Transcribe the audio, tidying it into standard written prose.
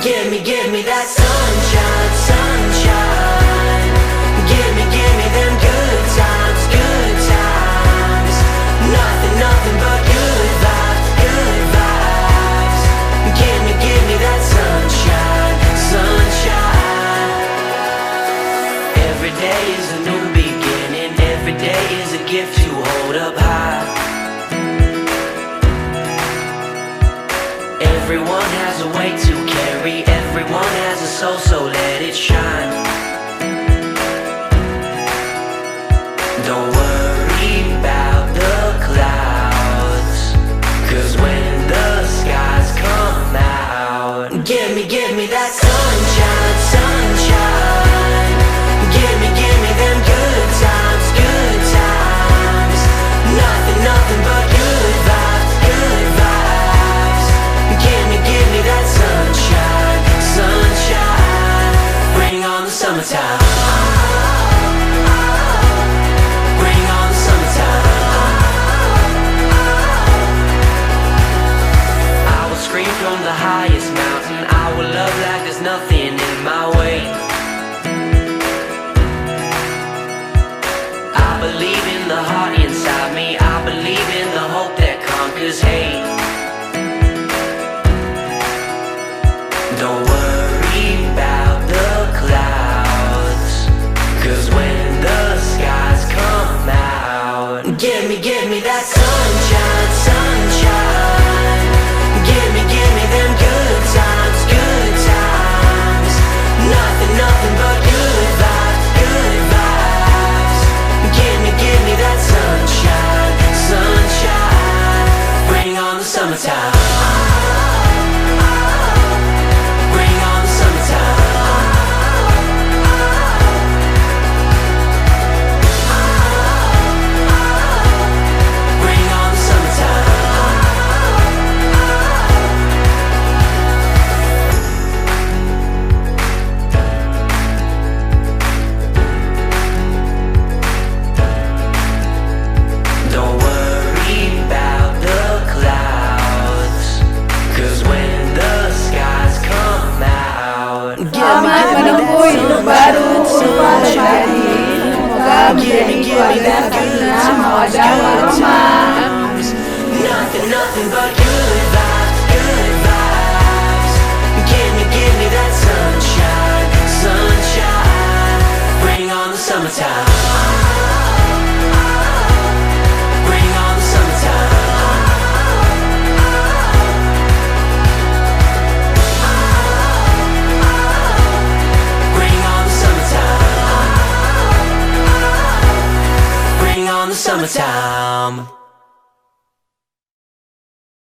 Give me that sunshine, sunshine. Give me them good times, good times. Nothing, nothing but good vibes, good vibes. Give me that sunshine, sunshine. Every day is a new beginning. Every day is a gift to hold up high. Everyone has a weight to carry. Everyone has a soul, so let it shine. Don't worry about the clouds, 'cause when the skies come out, give me that sunshine, sunshine. Give me them good times, good times. Nothing, nothing but good vibes, good vibes. Give me that sunshine, sunshine. Bring on the summertime. Bring on the summertime. I will scream from the highest mountain. I will love like there's nothing in my way. I believe in the heart inside me. I believe in the hope that conquers hate. Don't worry about the clouds, 'cause when the skies come out, give me that sunshine, sunshine. Give me them good times, good times. Nothing, nothing but good vibes, good vibes. Give me that sunshine, sunshine. Bring on the summertime. Selamat menempuh hidup baru pada hari. Semoga menjadi keluarga sakinah mawaddah warahmah. Nothing, nothing but good vibes, good vibes. Give me that sunshine, sunshine. Bring on the summertime. Bring on the summertime. On the summertime.